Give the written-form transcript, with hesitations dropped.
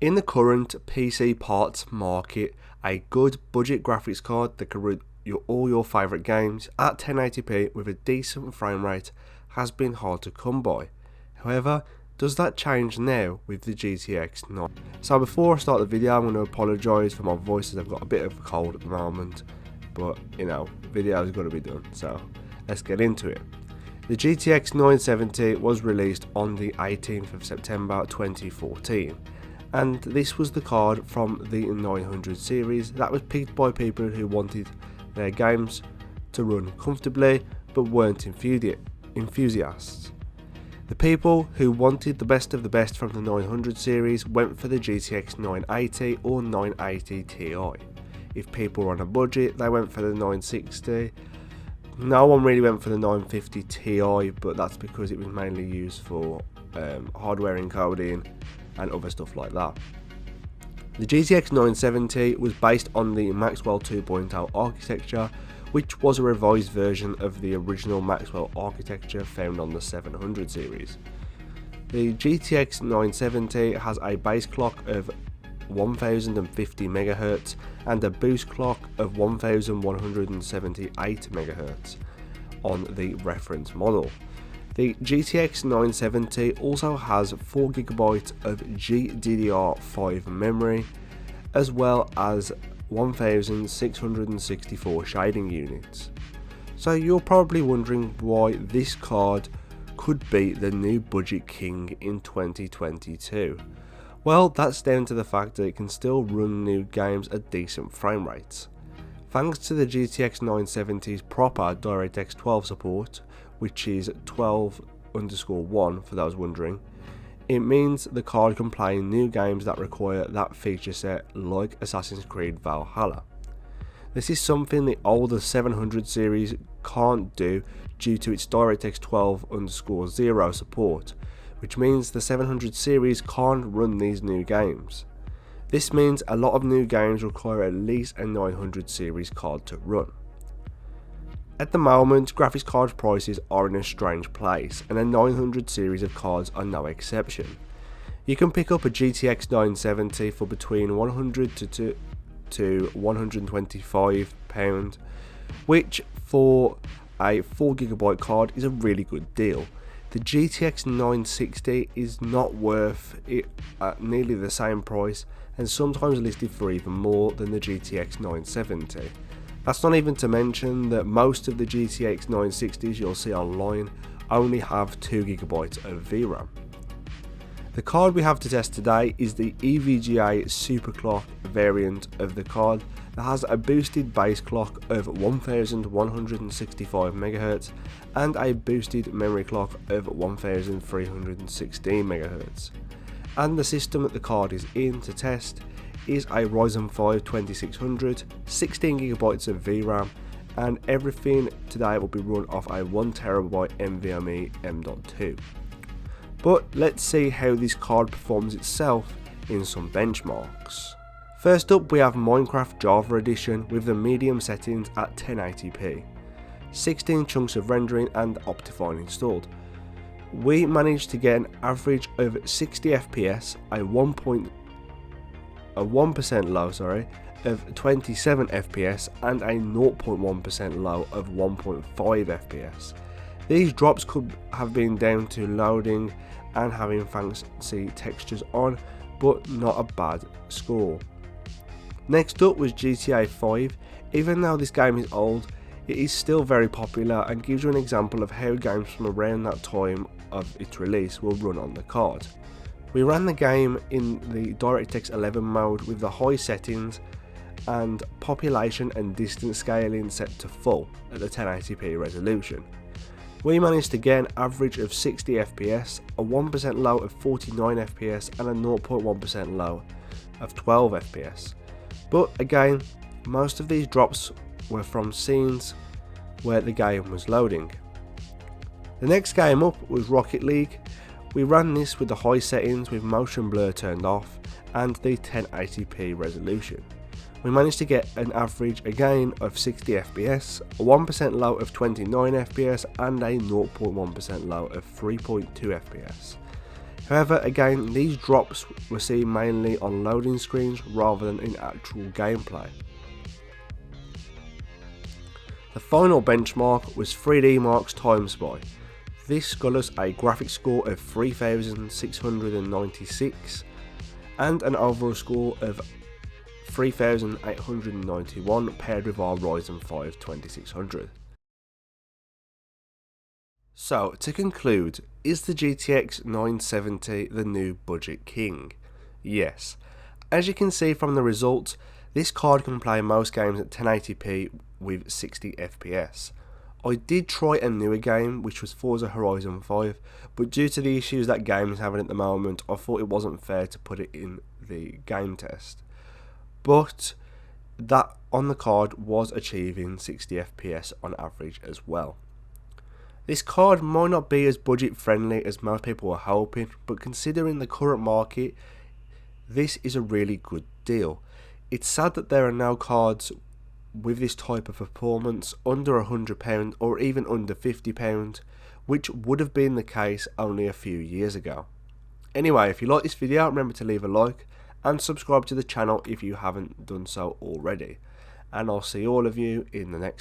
In the current PC parts market, a good budget graphics card that can run all your favourite games at 1080p with a decent frame rate has been hard to come by. However, does that change now with the GTX 9? So before I start the video, I'm going to apologise for my voice as I've got a bit of a cold at the moment, but you know, video is going to be done, so let's get into it. The GTX 970 was released on the 18th of September 2014, and this was the card from the 900 series that was picked by people who wanted their games to run comfortably but weren't enthusiasts. The people who wanted the best of the best from the 900 series went for the GTX 980 or 980 Ti. If people were on a budget, they went for the 960. No one really went for the 950 Ti, but that's because it was mainly used for hardware encoding and other stuff like that. The GTX 970 was based on the Maxwell 2.0 architecture, which was a revised version of the original Maxwell architecture found on the 700 series. The GTX 970 has a base clock of 1050 MHz and a boost clock of 1178 MHz on the reference model. The GTX 970 also has 4GB of GDDR5 memory, as well as 1664 shading units. So you're probably wondering why this card could be the new budget king in 2022. Well, that's down to the fact that it can still run new games at decent frame rates. Thanks to the GTX 970's proper DirectX 12 support, which is 12_1 for those wondering, it means the card can play new games that require that feature set, like Assassin's Creed Valhalla. This is something the older 700 series can't do due to its DirectX 12_0 support, which means the 700 series can't run these new games. This means a lot of new games require at least a 900 series card to run. At the moment, graphics card prices are in a strange place, and a 900 series of cards are no exception. You can pick up a GTX 970 for between £100 to £125, which for a 4GB card is a really good deal. The GTX 960 is not worth it at nearly the same price, and sometimes listed for even more than the GTX 970. That's not even to mention that most of the GTX 960s you'll see online only have 2GB of VRAM. The card we have to test today is the EVGA Superclock variant of the card that has a boosted base clock of 1165 MHz and a boosted memory clock of 1316 MHz. And the system that the card is in to test is a Ryzen 5 2600, 16GB of VRAM, and everything today will be run off a 1TB NVMe M.2. But let's see how this card performs itself in some benchmarks. First up, we have Minecraft Java Edition with the medium settings at 1080p, 16 chunks of rendering and Optifine installed. We managed to get an average of 60 FPS, a 1% low of 27 FPS and a 0.1% low of 1.5 FPS. These drops could have been down to loading and having fancy textures on, but not a bad score. Next up was GTA 5. Even though this game is old, it is still very popular and gives you an example of how games from around that time of its release will run on the card. We ran the game in the DirectX 11 mode with the high settings and population and distance scaling set to full at the 1080p resolution. We managed to get an average of 60 FPS, a 1% low of 49 FPS and a 0.1% low of 12 FPS. But again, most of these drops were from scenes where the game was loading. The next game up was Rocket League. We ran this with the high settings with motion blur turned off and the 1080p resolution. We managed to get an average again of 60 FPS, a 1% low of 29 FPS and a 0.1% low of 3.2 FPS. However, again, these drops were seen mainly on loading screens rather than in actual gameplay. The final benchmark was 3DMark's Time Spy. This got us a graphics score of 3696 and an overall score of 3891 paired with our Ryzen 5 2600. So, to conclude, is the GTX 970 the new budget king? Yes. As you can see from the results, this card can play most games at 1080p with 60 FPS. I did try a newer game, which was Forza Horizon 5, but due to the issues that game is having at the moment, I thought it wasn't fair to put it in the game test. But that on the card was achieving 60 FPS on average as well. This card might not be as budget friendly as most people are hoping, but considering the current market, this is a really good deal. It's sad that there are now cards with this type of performance under £100 or even under £50, which would have been the case only a few years ago. Anyway, if you like this video, remember to leave a like and subscribe to the channel if you haven't done so already. And I'll see all of you in the next one.